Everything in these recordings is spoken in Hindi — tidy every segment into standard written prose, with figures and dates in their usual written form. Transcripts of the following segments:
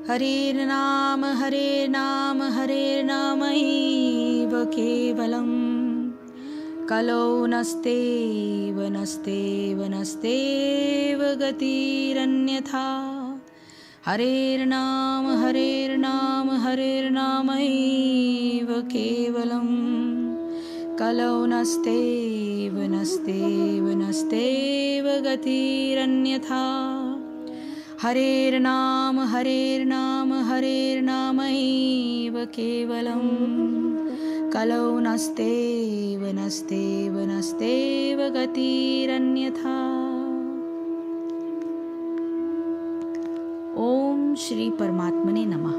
हरेर्नाम हरेर्नामैव केवलं कलौ नस्तेव नस्तेव नस्तेव गतिरन्यथा। हरेर्नाम हरेर्नामैव केवलं कलौ नस्तेव नस्तेव नस्तेव गतिरन्यथा। हरेर्नाम हरेर्नामैव केवलं कलौ नस्तेव नस्तेव नस्तेव गतिरन्यथा। ओम श्री परमात्मने नमः।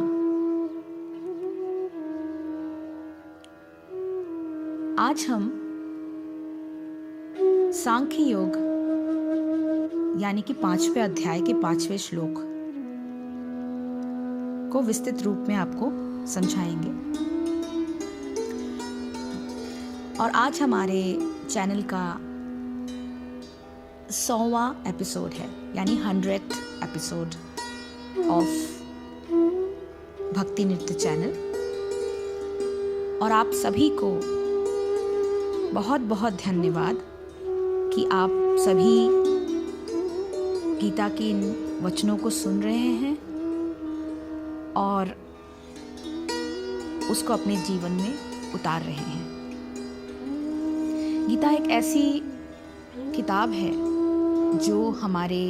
आज हम सांख्य योग यानी कि 5वें अध्याय के 5वें श्लोक को विस्तृत रूप में आपको समझाएंगे। और आज हमारे चैनल का 100वां एपिसोड है, यानी 100th एपिसोड ऑफ भक्ति नृत्य चैनल। और आप सभी को बहुत बहुत धन्यवाद कि आप सभी गीता के इन वचनों को सुन रहे हैं और उसको अपने जीवन में उतार रहे हैं। गीता एक ऐसी किताब है जो हमारे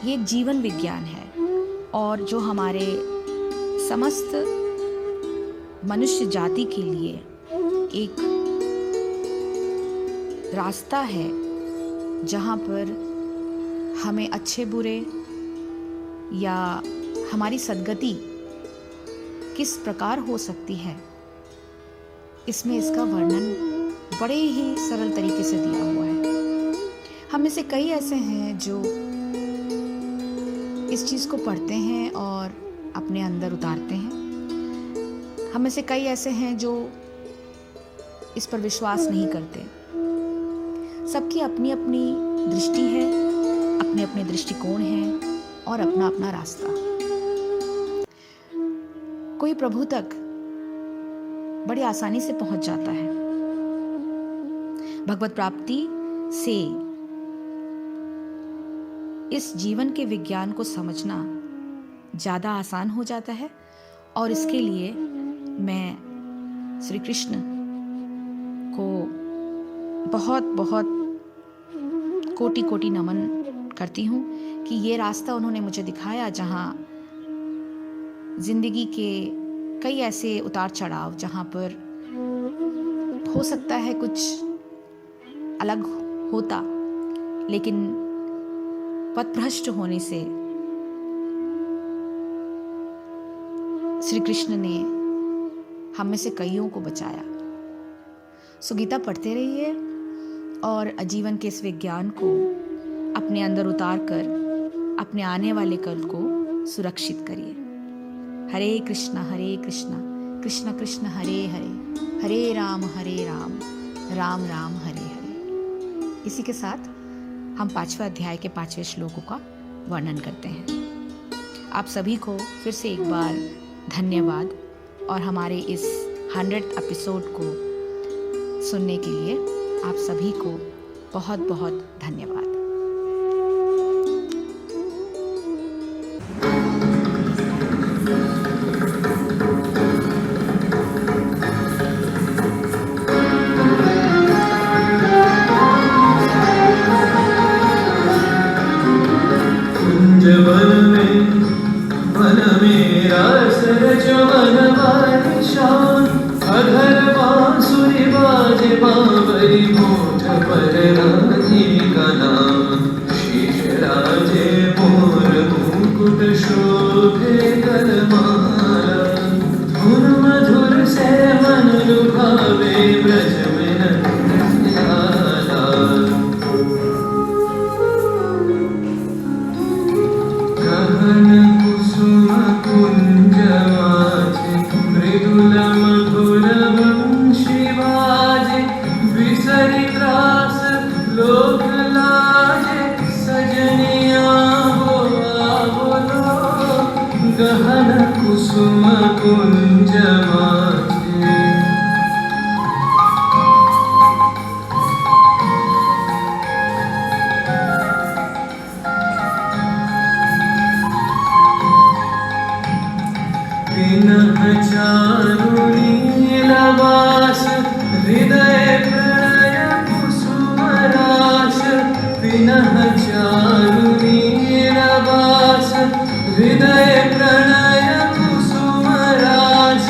ये एक जीवन विज्ञान है और जो हमारे समस्त मनुष्य जाति के लिए एक रास्ता है, जहाँ पर हमें अच्छे बुरे या हमारी सद्गति किस प्रकार हो सकती है, इसमें इसका वर्णन बड़े ही सरल तरीके से दिया हुआ है। हम में से कई ऐसे हैं जो इस चीज़ को पढ़ते हैं और अपने अंदर उतारते हैं। हम में से कई ऐसे हैं जो इस पर विश्वास नहीं करते। सबकी अपनी अपनी दृष्टि है, अपने अपने दृष्टिकोण हैं और अपना अपना रास्ता। कोई प्रभु तक बड़ी आसानी से पहुंच जाता है। भगवत प्राप्ति से इस जीवन के विज्ञान को समझना ज़्यादा आसान हो जाता है और इसके लिए मैं श्री कृष्ण को बहुत बहुत कोटि कोटि नमन करती हूँ कि ये रास्ता उन्होंने मुझे दिखाया, जहाँ जिंदगी के कई ऐसे उतार चढ़ाव, जहाँ पर हो सकता है कुछ अलग होता, लेकिन पथभ्रष्ट होने से श्री कृष्ण ने हम में से कईयों को बचाया। सो गीता पढ़ते रहिए और जीवन के इस विज्ञान को अपने अंदर उतार कर अपने आने वाले कल को सुरक्षित करिए। हरे कृष्णा कृष्ण कृष्ण हरे हरे, हरे राम राम राम हरे हरे। इसी के साथ हम 5वें अध्याय के 5वें श्लोकों का वर्णन करते हैं। आप सभी को फिर से एक बार धन्यवाद और हमारे इस 100th एपिसोड को सुनने के लिए आप सभी को बहुत बहुत धन्यवाद। लोक लाज सजनिया हो आवो कुंज माझे। पिनह चारु नीलवास हृदय प्रणय कुसुम रास। पिनह चारु नीलवास हृदय प्रणय कुसुम रास।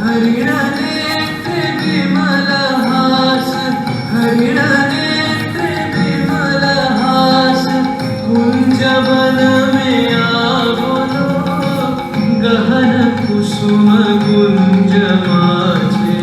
हरिण नेत्र विमल हास, हरिण नेत्र विमल हास। कुंजवन में आवलो गहन कुसुम गुंज माझे।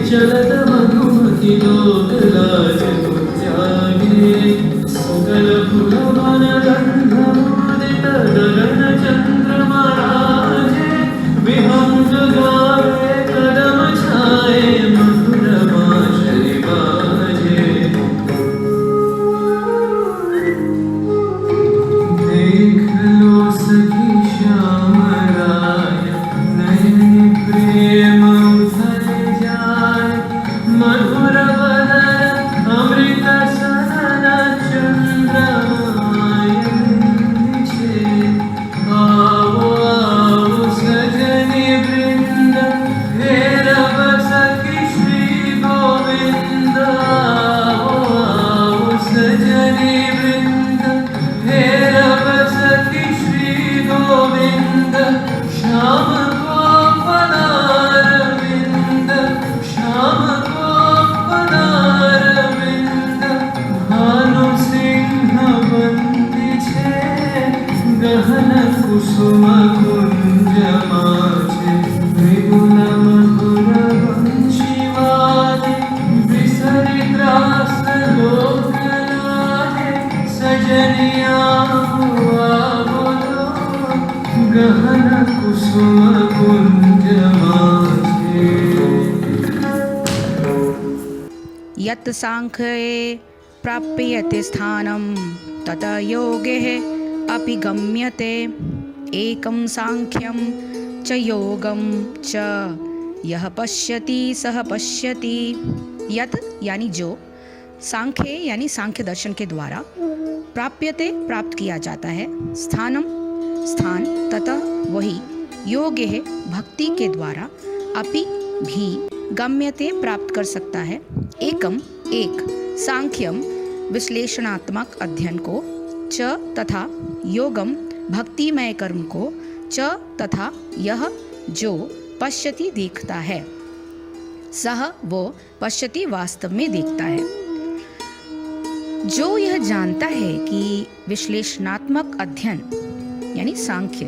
चलत मधुमति लोक लाज त्यागे। सकल फूल मन गंध मुदित गगन चंद्रमा राजे। विहंग गावे कदम छाए मधुर बांसुरी बाजे। देख लो सखी श्याम राय नयन प्रेम उथल जाय। मधुर वदन अमृत सदन चंद्रमायन छे। आओ आओ सजनी वृंद हेरब सखी श्री गोविंद। आओ आओ सजनी वृंद हेरब सखी श्री गोविंद। श्याम को पदारविंद, श्याम को पदारविंद। भानु सिंह बंदी छे गहन कुसुम कुंज माझे। मृदुल मधुर वंशी वाजे बिसरि त्रास लोक लाजे। सजनिया हुआ बोलो गहन कुसुम कुंज माझे। यत् सांख्ये प्राप्यते स्थानं तत योगे अपि गम्यते। एकं सांख्यं च योगं च यह पश्यति सह पश्यति। यत् यानी जो, सांख्य यानी सांख्य दर्शन के द्वारा, प्राप्यते प्राप्त किया जाता है, स्थानम स्थान, तथा वही, योग है भक्ति के द्वारा, अपि भी, गम्यते प्राप्त कर सकता है, एकम एक, सांख्यम विश्लेषणात्मक अध्ययन को, च तथा, योगम भक्तिमय कर्म को, च तथा, यह जो पश्यति देखता है, सह वो पश्यति वास्तव में देखता है। जो यह जानता है कि विश्लेषणात्मक अध्ययन यानी सांख्य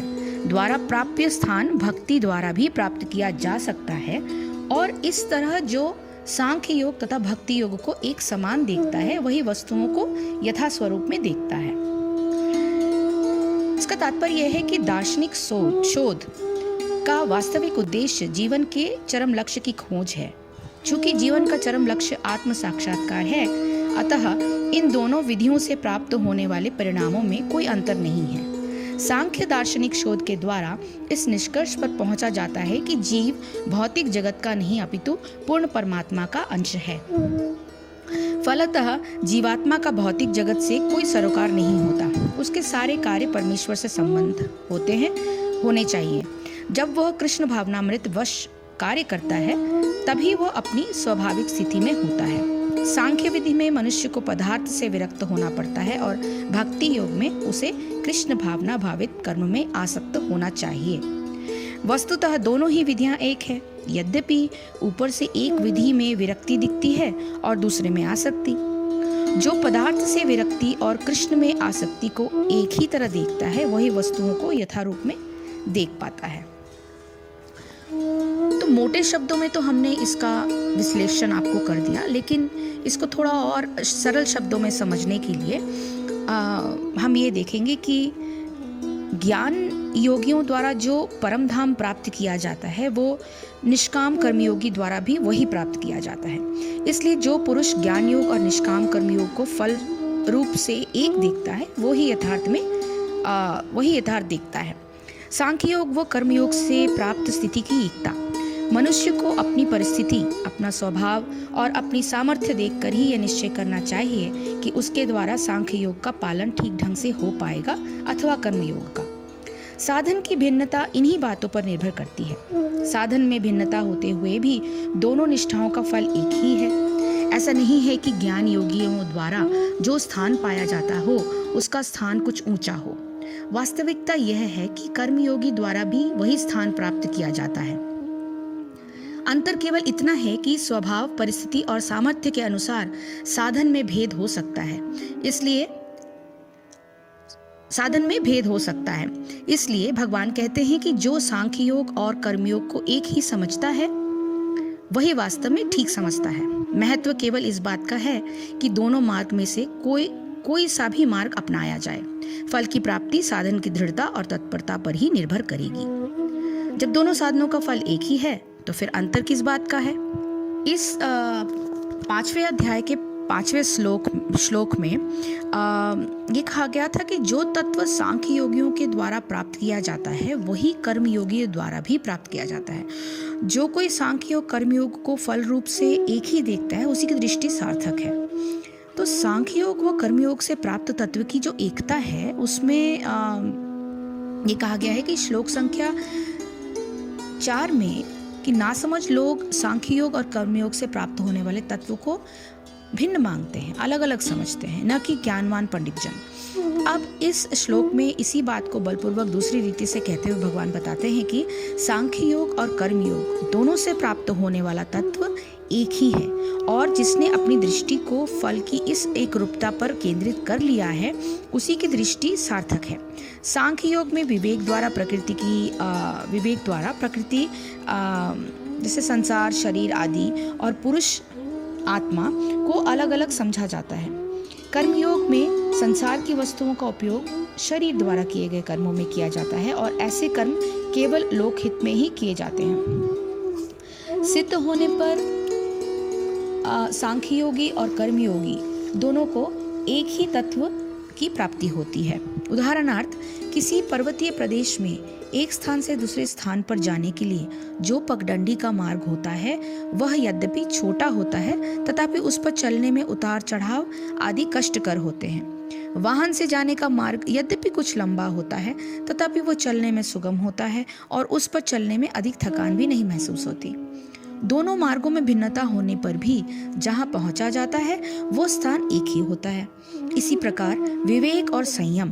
द्वारा प्राप्य स्थान भक्ति द्वारा भी प्राप्त किया जा सकता है, और इस तरह जो सांख्य योग तथा भक्ति योग को एक समान देखता है, वही वस्तुओं को यथा स्वरूप में देखता है। इसका तात्पर्य यह है कि दार्शनिक शोध का वास्तविक उद्देश्य जीवन के चरम लक्ष्य की खोज है। चूंकि जीवन का चरम लक्ष्य आत्म साक्षात्कार है, अतः इन दोनों विधियों से प्राप्त होने वाले परिणामों में कोई अंतर नहीं है। सांख्य दार्शनिक शोध के द्वारा इस निष्कर्ष पर पहुंचा जाता है कि जीव भौतिक जगत का नहीं अपितु पूर्ण परमात्मा का अंश है। फलतः जीवात्मा का भौतिक जगत से कोई सरोकार नहीं होता। उसके सारे कार्य परमेश्वर से संबंध होने चाहिए। जब वह कृष्ण भावनामृत वश कार्य करता है, तभी वह अपनी स्वाभाविक स्थिति में होता है। सांख्य विधि में मनुष्य को पदार्थ से विरक्त होना पड़ता है और भक्ति योग में उसे कृष्ण भावना भावित कर्म में आसक्त होना चाहिए। वस्तुतः दोनों ही विधियां एक है, यद्यपि ऊपर से एक विधि में विरक्ति दिखती है और दूसरे में आसक्ति। जो पदार्थ से विरक्ति और कृष्ण में आसक्ति को एक ही तरह देखता है, वही वस्तुओं को यथारूप में देख पाता है। तो मोटे शब्दों में तो हमने इसका विश्लेषण आपको कर दिया, लेकिन इसको थोड़ा और सरल शब्दों में समझने के लिए हम ये देखेंगे कि ज्ञान योगियों द्वारा जो परम धाम प्राप्त किया जाता है वो निष्काम कर्मयोगी द्वारा भी वही प्राप्त किया जाता है। इसलिए जो पुरुष ज्ञान योग और निष्काम कर्मयोग को फल रूप से एक देखता है वही यथार्थ देखता है। सांख्य योग व कर्मयोग से प्राप्त स्थिति की एकता। मनुष्य को अपनी परिस्थिति, अपना स्वभाव और अपनी सामर्थ्य देखकर ही यह निश्चय करना चाहिए कि उसके द्वारा सांख्य योग का पालन ठीक ढंग से हो पाएगा अथवा कर्मयोग का। साधन की भिन्नता इन्हीं बातों पर निर्भर करती है। साधन में भिन्नता होते हुए भी दोनों निष्ठाओं का फल एक ही है। ऐसा नहीं है कि ज्ञान योगियों द्वारा जो स्थान पाया जाता हो उसका स्थान कुछ ऊंचा हो। वास्तविकता यह है कि कर्मयोगी द्वारा भी वही स्थान प्राप्त किया जाता है। अंतर केवल इतना है कि स्वभाव, परिस्थिति और सामर्थ्य के अनुसार साधन में भेद हो सकता है। इसलिए भगवान कहते हैं कि जो सांख्य योग और कर्मयोग को एक ही समझता है वही वास्तव में ठीक समझता है। महत्व केवल इस बात का है कि दोनों मार्ग में से कोई सा भी मार्ग अपनाया जाए। फल की प्राप्ति साधन की दृढ़ता और तत्परता पर ही निर्भर करेगी। जब दोनों साधनों का फल एक ही है तो फिर अंतर किस बात का है? इस 5वें अध्याय के 5वें श्लोक में ये कहा गया था कि जो तत्व सांख्य योगियों के द्वारा प्राप्त किया जाता है वही कर्मयोगियों द्वारा भी प्राप्त किया जाता है। जो कोई सांख्य योग कर्मयोग को फल रूप से एक ही देखता है उसी की दृष्टि सार्थक है। तो सांख्य योग व कर्मयोग से प्राप्त तत्व की जो एकता है उसमें ये कहा गया है कि श्लोक संख्या 4 में कि नासमझ लोग सांख्य योग और कर्मयोग से प्राप्त होने वाले तत्व को भिन्न मांगते हैं, अलग अलग समझते हैं, न कि ज्ञानवान पंडित जन। अब इस श्लोक में इसी बात को बलपूर्वक दूसरी रीति से कहते हुए भगवान बताते हैं कि सांख्य योग और कर्मयोग दोनों से प्राप्त होने वाला तत्व एक ही है और जिसने अपनी दृष्टि को फल की इस एक रूपता पर केंद्रित कर लिया है उसी की दृष्टि सार्थक है। सांख्य योग में विवेक द्वारा प्रकृति जैसे संसार, शरीर आदि और पुरुष आत्मा को अलग अलग समझा जाता है। कर्मयोग में संसार की वस्तुओं का उपयोग शरीर द्वारा किए गए कर्मों में किया जाता है और ऐसे कर्म केवल लोकहित में ही किए जाते हैं। सिद्ध होने पर सांख्य योगी और कर्मयोगी दोनों को एक ही तत्व की प्राप्ति होती है। उदाहरणार्थ, किसी पर्वतीय प्रदेश में एक स्थान से दूसरे स्थान पर जाने के लिए जो पगडंडी का मार्ग होता है वह यद्यपि छोटा होता है तथापि उस पर चलने में उतार चढ़ाव आदि कष्टकर होते हैं। वाहन से जाने का मार्ग यद्यपि कुछ लंबा होता है तथापि वो चलने में सुगम होता है और उस पर चलने में अधिक थकान भी नहीं महसूस होती। दोनों मार्गों में भिन्नता होने पर भी जहाँ पहुँचा जाता है वो स्थान एक ही होता है। इसी प्रकार विवेक और संयम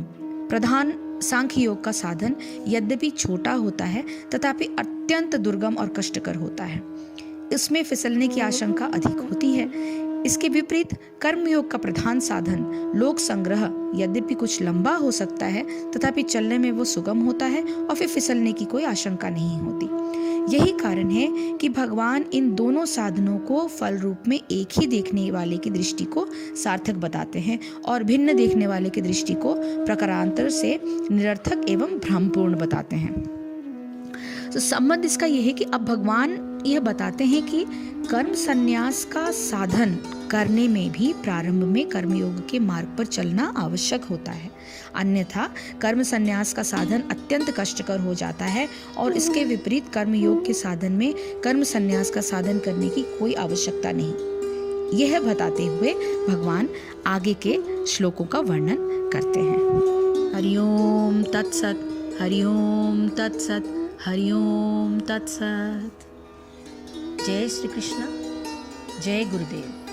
प्रधान सांख्य योग का साधन यद्यपि छोटा होता है तथापि अत्यंत दुर्गम और कष्टकर होता है। इसमें फिसलने की आशंका अधिक होती है। इसके विपरीत कर्मयोग का प्रधान साधन लोक संग्रह यद्यपि कुछ लंबा हो सकता है तथापि चलने में वो सुगम होता है और फिर फिसलने की कोई आशंका नहीं होती। यही कारण है कि भगवान इन दोनों साधनों को फल रूप में एक ही देखने वाले की दृष्टि को सार्थक बताते हैं और भिन्न देखने वाले की दृष्टि को प्रकारांतर से निरर्थक एवं भ्रमपूर्ण बताते हैं। तो संबंध इसका यह है कि अब भगवान यह बताते हैं कि कर्म संन्यास का साधन करने में भी प्रारंभ में कर्मयोग के मार्ग पर चलना आवश्यक होता है, अन्यथा कर्म संन्यास का साधन अत्यंत कष्टकर हो जाता है और इसके विपरीत कर्मयोग के साधन में कर्म संन्यास का साधन करने की कोई आवश्यकता नहीं। यह बताते हुए भगवान आगे के श्लोकों का वर्णन करते हैं। हरिओम तत्सत, हरिओम तत्सत, हरिओम तत्सत। जय श्री कृष्ण, जय गुरुदेव।